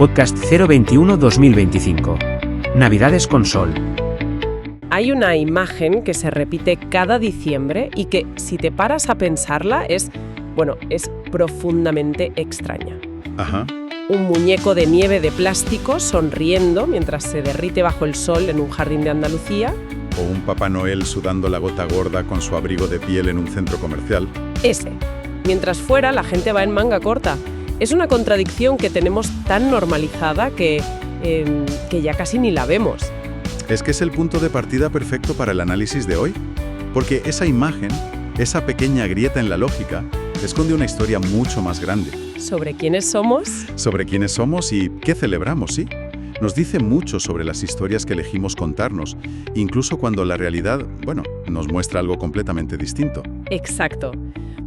Podcast 021-2025. Navidades con Sol. Hay una imagen que se repite cada diciembre y que, si te paras a pensarla, es profundamente extraña. Ajá. Un muñeco de nieve de plástico sonriendo mientras se derrite bajo el sol en un jardín de Andalucía. O un Papá Noel sudando la gota gorda con su abrigo de piel en un centro comercial. Ese. Mientras fuera la gente va en manga corta. Es una contradicción que tenemos tan normalizada que ya casi ni la vemos. Es que es el punto de partida perfecto para el análisis de hoy. Porque esa imagen, esa pequeña grieta en la lógica, esconde una historia mucho más grande. ¿Sobre quiénes somos? Sobre quiénes somos y qué celebramos, ¿sí? Nos dice mucho sobre las historias que elegimos contarnos, incluso cuando la realidad, nos muestra algo completamente distinto. Exacto.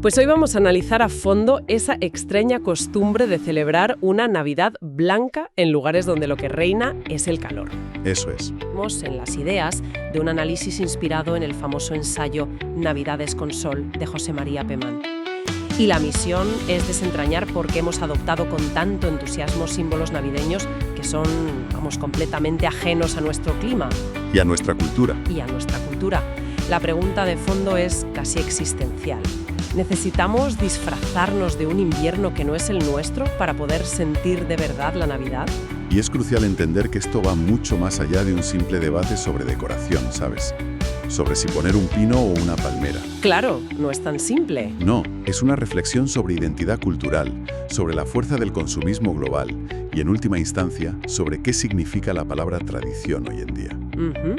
Pues hoy vamos a analizar a fondo esa extraña costumbre de celebrar una Navidad blanca en lugares donde lo que reina es el calor. Eso es. Estamos en las ideas de un análisis inspirado en el famoso ensayo Navidades con Sol de José María Pemán. Y la misión es desentrañar por qué hemos adoptado con tanto entusiasmo símbolos navideños que son, completamente ajenos a nuestro clima. Y a nuestra cultura. La pregunta de fondo es casi existencial. ¿Necesitamos disfrazarnos de un invierno que no es el nuestro para poder sentir de verdad la Navidad? Y es crucial entender que esto va mucho más allá de un simple debate sobre decoración, ¿sabes? Sobre si poner un pino o una palmera. Claro, no es tan simple. No, es una reflexión sobre identidad cultural, sobre la fuerza del consumismo global y, en última instancia, sobre qué significa la palabra tradición hoy en día.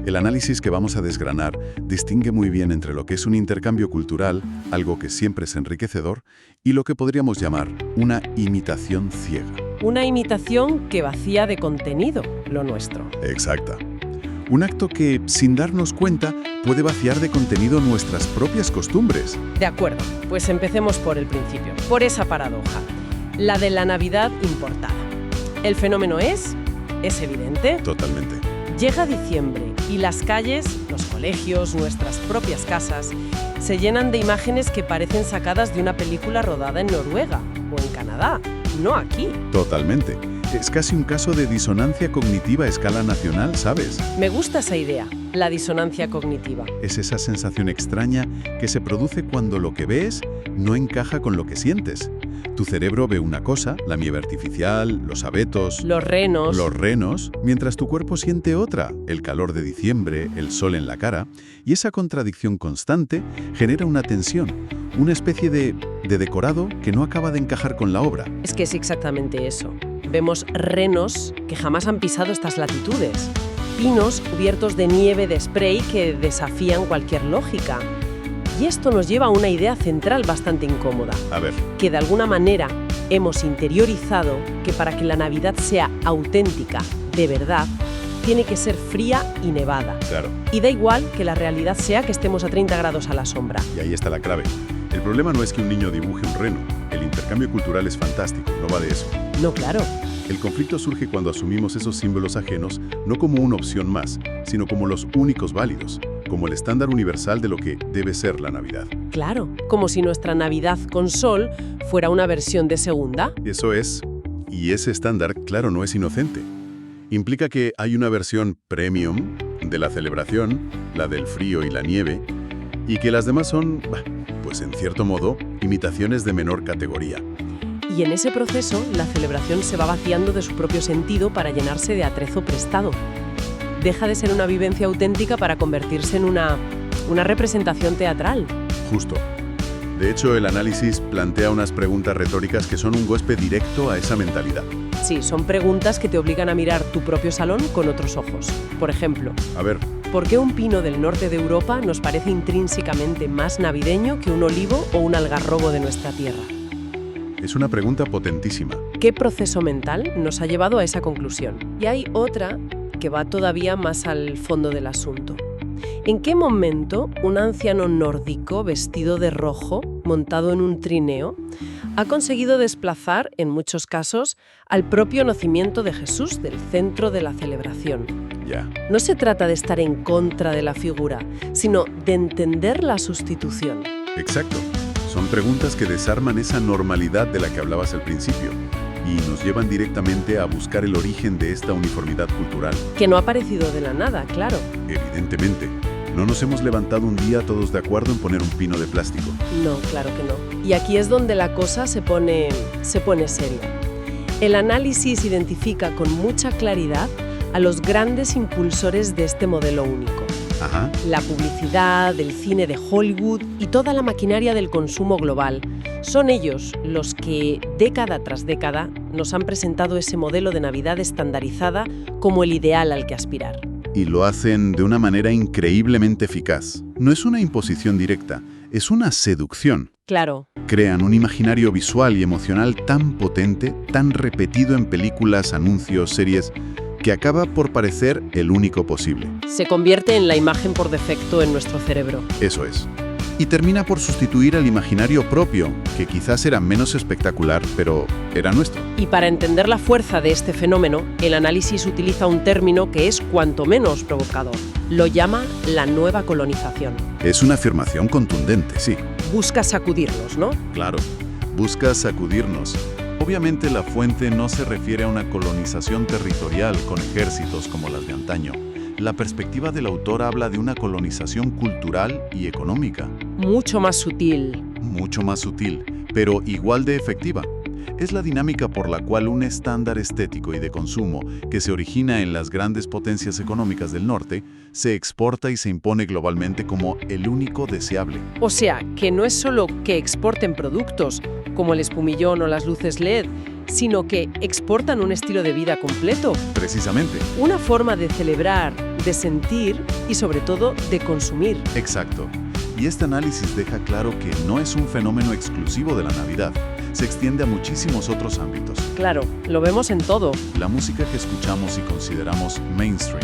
El análisis que vamos a desgranar distingue muy bien entre lo que es un intercambio cultural, algo que siempre es enriquecedor, y lo que podríamos llamar una imitación ciega. Una imitación que vacía de contenido lo nuestro. Exacta. Un acto que, sin darnos cuenta, puede vaciar de contenido nuestras propias costumbres. De acuerdo, pues empecemos por el principio, por esa paradoja, la de la Navidad importada. El fenómeno es evidente. Totalmente. Llega diciembre y las calles, los colegios, nuestras propias casas, se llenan de imágenes que parecen sacadas de una película rodada en Noruega o en Canadá, no aquí. Totalmente. Es casi un caso de disonancia cognitiva a escala nacional, ¿sabes? Me gusta esa idea, la disonancia cognitiva. Es esa sensación extraña que se produce cuando lo que ves no encaja con lo que sientes. Tu cerebro ve una cosa, la nieve artificial, los abetos, los renos, mientras tu cuerpo siente otra, el calor de diciembre, el sol en la cara, y esa contradicción constante genera una tensión, una especie de decorado que no acaba de encajar con la obra. Es que es exactamente eso. Vemos renos que jamás han pisado estas latitudes, pinos cubiertos de nieve de spray que desafían cualquier lógica. Y esto nos lleva a una idea central bastante incómoda. A ver. Que de alguna manera hemos interiorizado que para que la Navidad sea auténtica, de verdad, tiene que ser fría y nevada. Claro. Y da igual que la realidad sea que estemos a 30 grados a la sombra. Y ahí está la clave. El problema no es que un niño dibuje un reno. El intercambio cultural es fantástico, no va de eso. No, claro. El conflicto surge cuando asumimos esos símbolos ajenos no como una opción más, sino como los únicos válidos, como el estándar universal de lo que debe ser la Navidad. Claro, como si nuestra Navidad con sol fuera una versión de segunda. Eso es, y ese estándar, claro, no es inocente. Implica que hay una versión premium de la celebración, la del frío y la nieve, y que las demás son, pues en cierto modo, imitaciones de menor categoría. Y en ese proceso, la celebración se va vaciando de su propio sentido para llenarse de atrezo prestado. Deja de ser una vivencia auténtica para convertirse en una representación teatral. Justo. De hecho, el análisis plantea unas preguntas retóricas que son un golpe directo a esa mentalidad. Sí, son preguntas que te obligan a mirar tu propio salón con otros ojos. Por ejemplo, a ver, ¿por qué un pino del norte de Europa nos parece intrínsecamente más navideño que un olivo o un algarrobo de nuestra tierra? Es una pregunta potentísima. ¿Qué proceso mental nos ha llevado a esa conclusión? Y hay otra que va todavía más al fondo del asunto. ¿En qué momento un anciano nórdico vestido de rojo, montado en un trineo, ha conseguido desplazar, en muchos casos, al propio nacimiento de Jesús del centro de la celebración? Ya. No se trata de estar en contra de la figura, sino de entender la sustitución. Exacto. Son preguntas que desarman esa normalidad de la que hablabas al principio. y nos llevan directamente a buscar el origen de esta uniformidad cultural. Que no ha aparecido de la nada, claro. Evidentemente, no nos hemos levantado un día todos de acuerdo en poner un pino de plástico. No, claro que no. Y aquí es donde la cosa se pone seria. El análisis identifica con mucha claridad a los grandes impulsores de este modelo único. Ajá. La publicidad, el cine de Hollywood y toda la maquinaria del consumo global. Son ellos los que, década tras década, nos han presentado ese modelo de Navidad estandarizada como el ideal al que aspirar. Y lo hacen de una manera increíblemente eficaz. No es una imposición directa, es una seducción. Claro. Crean un imaginario visual y emocional tan potente, tan repetido en películas, anuncios, series, que acaba por parecer el único posible. Se convierte en la imagen por defecto en nuestro cerebro. Eso es. Y termina por sustituir al imaginario propio, que quizás era menos espectacular, pero era nuestro. Y para entender la fuerza de este fenómeno, el análisis utiliza un término que es cuanto menos provocador. Lo llama la nueva colonización. Es una afirmación contundente, sí. Busca sacudirnos, ¿no? Claro, busca sacudirnos. Obviamente la fuente no se refiere a una colonización territorial con ejércitos como las de antaño. La perspectiva del autor habla de una colonización cultural y económica. Mucho más sutil. Mucho más sutil, pero igual de efectiva. Es la dinámica por la cual un estándar estético y de consumo que se origina en las grandes potencias económicas del norte se exporta y se impone globalmente como el único deseable. O sea, que no es solo que exporten productos, como el espumillón o las luces LED, sino que exportan un estilo de vida completo. Precisamente. Una forma de celebrar, de sentir y sobre todo de consumir. Exacto. Y este análisis deja claro que no es un fenómeno exclusivo de la Navidad. Se extiende a muchísimos otros ámbitos. Claro, lo vemos en todo. La música que escuchamos y consideramos mainstream,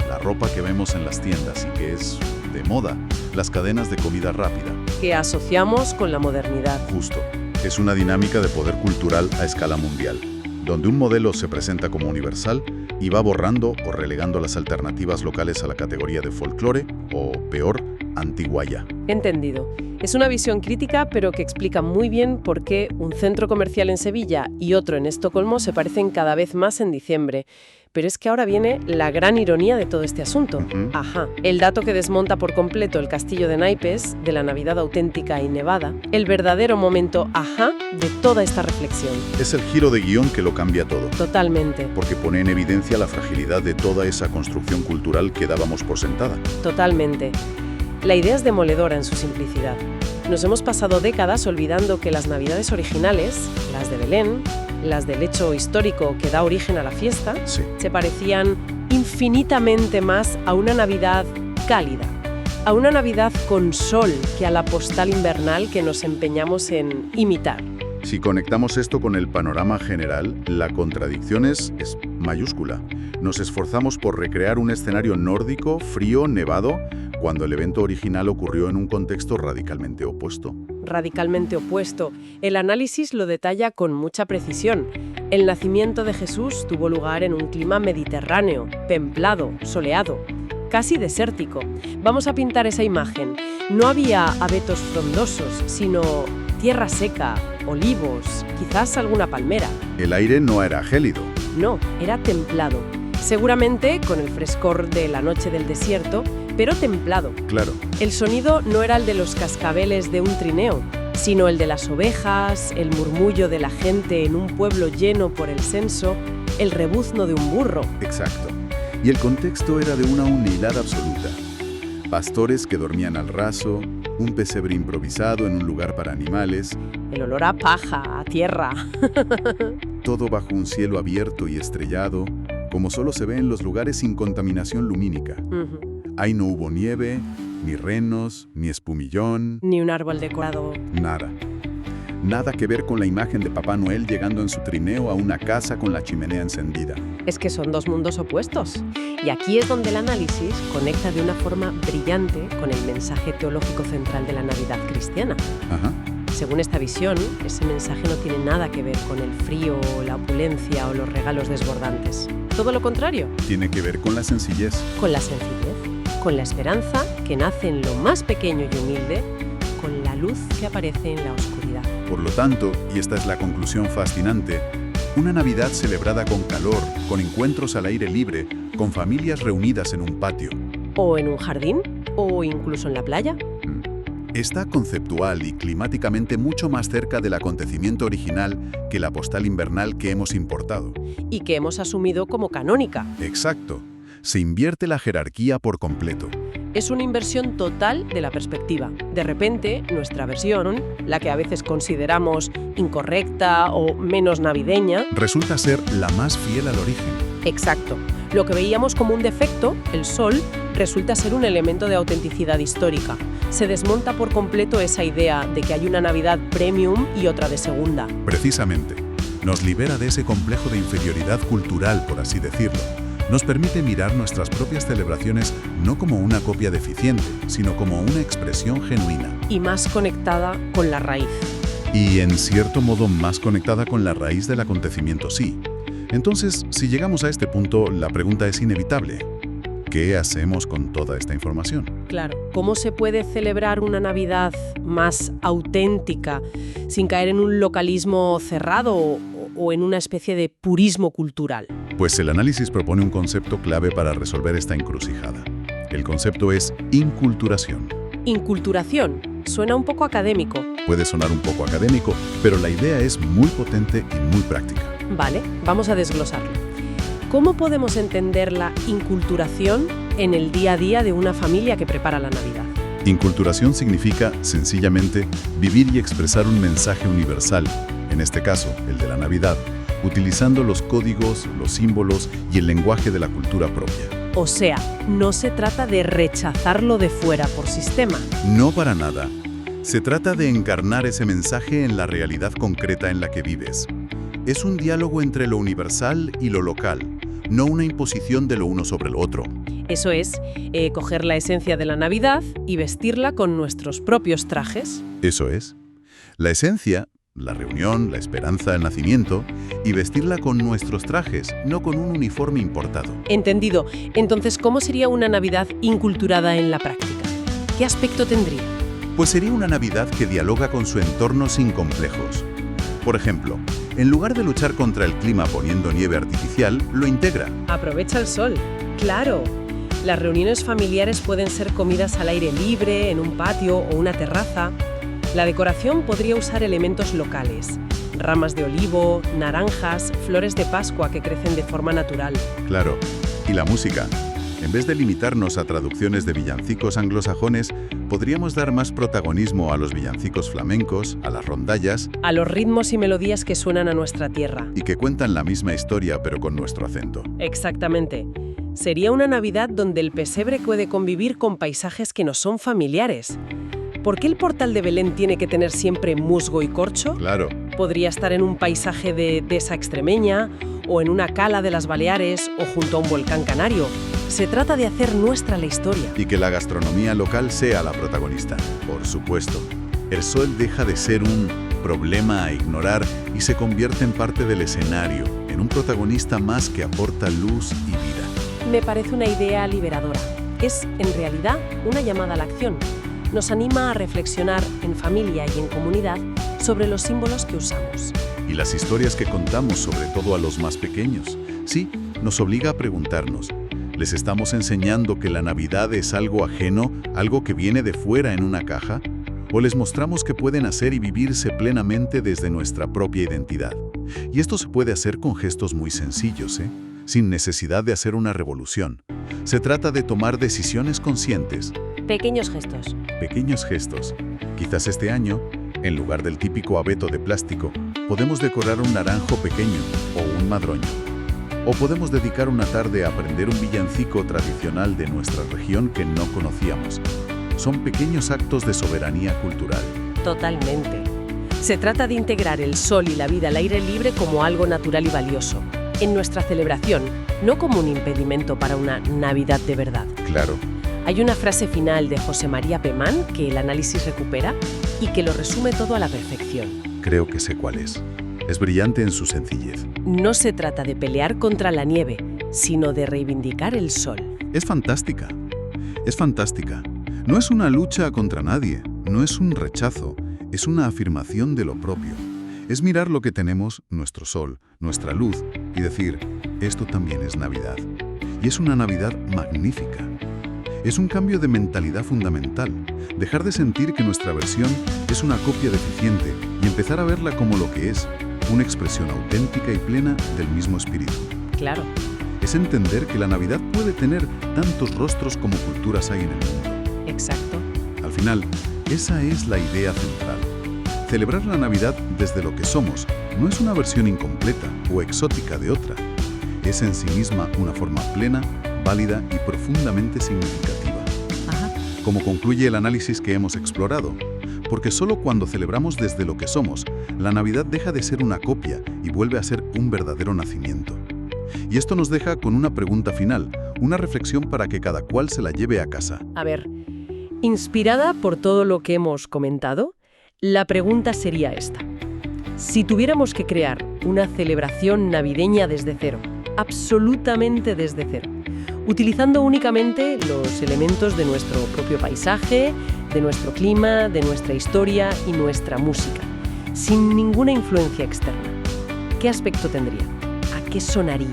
la ropa que vemos en las tiendas y que es de moda, las cadenas de comida rápida. Que asociamos con la modernidad. Justo. Es una dinámica de poder cultural a escala mundial, donde un modelo se presenta como universal y va borrando o relegando las alternativas locales a la categoría de folclore o, peor, antiguaya. Entendido. Es una visión crítica, pero que explica muy bien por qué un centro comercial en Sevilla y otro en Estocolmo se parecen cada vez más en diciembre. Pero es que ahora viene la gran ironía de todo este asunto. Ajá. El dato que desmonta por completo el castillo de naipes, de la Navidad auténtica y nevada, el verdadero momento ajá de toda esta reflexión. Es el giro de guión que lo cambia todo. Totalmente. Porque pone en evidencia la fragilidad de toda esa construcción cultural que dábamos por sentada. Totalmente. La idea es demoledora en su simplicidad. Nos hemos pasado décadas olvidando que las Navidades originales, las de Belén, las del hecho histórico que da origen a la fiesta, Sí. se parecían infinitamente más a una Navidad cálida, a una Navidad con sol que a la postal invernal que nos empeñamos en imitar. Si conectamos esto con el panorama general, la contradicción es mayúscula. Nos esforzamos por recrear un escenario nórdico, frío, nevado, cuando el evento original ocurrió en un contexto radicalmente opuesto. Radicalmente opuesto. El análisis lo detalla con mucha precisión. El nacimiento de Jesús tuvo lugar en un clima mediterráneo, templado, soleado, casi desértico. Vamos a pintar esa imagen. No había abetos frondosos, sino tierra seca, olivos, quizás alguna palmera. El aire no era gélido. No, era templado. Seguramente con el frescor de la noche del desierto, pero templado. Claro. El sonido no era el de los cascabeles de un trineo, sino el de las ovejas, el murmullo de la gente en un pueblo lleno por el censo, el rebuzno de un burro. Exacto. Y el contexto era de una unidad absoluta. Pastores que dormían al raso, un pesebre improvisado en un lugar para animales. El olor a paja, a tierra. Todo bajo un cielo abierto y estrellado, como solo se ve en los lugares sin contaminación lumínica. Ahí no hubo nieve, ni renos, ni espumillón. Ni un árbol decorado. Nada. Nada que ver con la imagen de Papá Noel llegando en su trineo a una casa con la chimenea encendida. Es que son dos mundos opuestos. Y aquí es donde el análisis conecta de una forma brillante con el mensaje teológico central de la Navidad cristiana. Ajá. Según esta visión, ese mensaje no tiene nada que ver con el frío, la opulencia o los regalos desbordantes. Todo lo contrario. Tiene que ver con la sencillez. Con la sencillez, con la esperanza que nace en lo más pequeño y humilde, con la luz que aparece en la oscuridad. Por lo tanto, y esta es la conclusión fascinante, Una Navidad celebrada con calor, con encuentros al aire libre, con familias reunidas en un patio. ¿O en un jardín? ¿O incluso en la playa? Está conceptual y climáticamente mucho más cerca del acontecimiento original que la postal invernal que hemos importado. Y que hemos asumido como canónica. Exacto. Se invierte la jerarquía por completo. Es una inversión total de la perspectiva. De repente, nuestra versión, la que a veces consideramos incorrecta o menos navideña, Resulta ser la más fiel al origen. exacto. Lo que veíamos como un defecto, el sol, resulta ser un elemento de autenticidad histórica. Se desmonta por completo esa idea de que hay una Navidad premium y otra de segunda. Precisamente, nos libera de ese complejo de inferioridad cultural, por así decirlo. Nos permite mirar nuestras propias celebraciones no como una copia deficiente, sino como una expresión genuina. Y más conectada con la raíz. Y en cierto modo más conectada con la raíz del acontecimiento, sí. Entonces, si llegamos a este punto, la pregunta es inevitable. ¿Qué hacemos con toda esta información? Claro, ¿cómo se puede celebrar una Navidad más auténtica sin caer en un localismo cerrado o en una especie de purismo cultural? Pues el análisis propone un concepto clave para resolver esta encrucijada. El concepto es inculturación. Inculturación. Suena un poco académico. Puede sonar un poco académico, pero la idea es muy potente y muy práctica. Vale, vamos a desglosarlo. ¿Cómo podemos entender la inculturación en el día a día de una familia que prepara la Navidad? Inculturación significa, sencillamente, vivir y expresar un mensaje universal, en este caso, el de la Navidad, utilizando los códigos, los símbolos y el lenguaje de la cultura propia. O sea, no se trata de rechazarlo de fuera por sistema. No para nada. Se trata de encarnar ese mensaje en la realidad concreta en la que vives. Es un diálogo entre lo universal y lo local, no una imposición de lo uno sobre lo otro. Eso es, coger la esencia de la Navidad y vestirla con nuestros propios trajes. Eso es. La esencia, la reunión, la esperanza, el nacimiento, y vestirla con nuestros trajes, no con un uniforme importado. Entendido. Entonces, ¿cómo sería una Navidad inculturada en la práctica? ¿Qué aspecto tendría? Pues sería una Navidad que dialoga con su entorno sin complejos. Por ejemplo, en lugar de luchar contra el clima poniendo nieve artificial, lo integra. Aprovecha el sol. ¡Claro! Las reuniones familiares pueden ser comidas al aire libre, en un patio o una terraza. La decoración podría usar elementos locales. Ramas de olivo, naranjas, flores de Pascua que crecen de forma natural. Claro. Y la música. En vez de limitarnos a traducciones de villancicos anglosajones, podríamos dar más protagonismo a los villancicos flamencos, a las rondallas, A los ritmos y melodías que suenan a nuestra tierra. y que cuentan la misma historia pero con nuestro acento. Exactamente. Sería una Navidad donde el pesebre puede convivir con paisajes que nos son familiares. ¿Por qué el portal de Belén tiene que tener siempre musgo y corcho? Claro. Podría estar en un paisaje de dehesa extremeña, o en una cala de las Baleares, o junto a un volcán canario. Se trata de hacer nuestra la historia. Y que la gastronomía local sea la protagonista. Por supuesto. El sol deja de ser un problema a ignorar y se convierte en parte del escenario, en un protagonista más que aporta luz y vida. Me parece una idea liberadora. Es, en realidad, una llamada a la acción. Nos anima a reflexionar en familia y en comunidad sobre los símbolos que usamos. Y las historias que contamos, sobre todo a los más pequeños, sí, nos obliga a preguntarnos, ¿les estamos enseñando que la Navidad es algo ajeno, algo que viene de fuera en una caja? ¿O les mostramos que pueden hacer y vivirse plenamente desde nuestra propia identidad? Y esto se puede hacer con gestos muy sencillos, sin necesidad de hacer una revolución. Se trata de tomar decisiones conscientes, Pequeños gestos. pequeños gestos. Quizás este año, en lugar del típico abeto de plástico, podemos decorar un naranjo pequeño o un madroño. O podemos dedicar una tarde a aprender un villancico tradicional de nuestra región que no conocíamos. Son pequeños actos de soberanía cultural. Totalmente. Se trata de integrar el sol y la vida al aire libre como algo natural y valioso, en nuestra celebración, no como un impedimento para una Navidad de verdad. Claro. Hay una frase final de José María Pemán que el análisis recupera y que lo resume todo a la perfección. Creo que sé cuál es. Es brillante en su sencillez. No se trata de pelear contra la nieve, sino de reivindicar el sol. Es fantástica. Es fantástica. No es una lucha contra nadie, no es un rechazo, es una afirmación de lo propio. Es mirar lo que tenemos, nuestro sol, nuestra luz, y decir, esto también es Navidad. Y es una Navidad magnífica. Es un cambio de mentalidad fundamental, dejar de sentir que nuestra versión es una copia deficiente y empezar a verla como lo que es, una expresión auténtica y plena del mismo espíritu. Claro. Es entender que la Navidad puede tener tantos rostros como culturas hay en el mundo. Exacto. Al final, esa es la idea central. Celebrar la Navidad desde lo que somos no es una versión incompleta o exótica de otra. Es en sí misma una forma plena, válida y profundamente significativa. Ajá. Como concluye el análisis que hemos explorado, porque solo cuando celebramos desde lo que somos, la Navidad deja de ser una copia y vuelve a ser un verdadero nacimiento. Y esto nos deja con una pregunta final, una reflexión para que cada cual se la lleve a casa. A ver, inspirada por todo lo que hemos comentado, la pregunta sería esta. Si tuviéramos que crear una celebración navideña desde cero, absolutamente desde cero, utilizando únicamente los elementos de nuestro propio paisaje, de nuestro clima, de nuestra historia y nuestra música, sin ninguna influencia externa, ¿qué aspecto tendría? ¿A qué sonaría?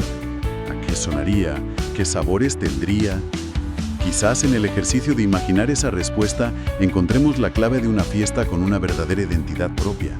¿A qué sonaría? ¿Qué sabores tendría? Quizás en el ejercicio de imaginar esa respuesta encontremos la clave de una fiesta con una verdadera identidad propia.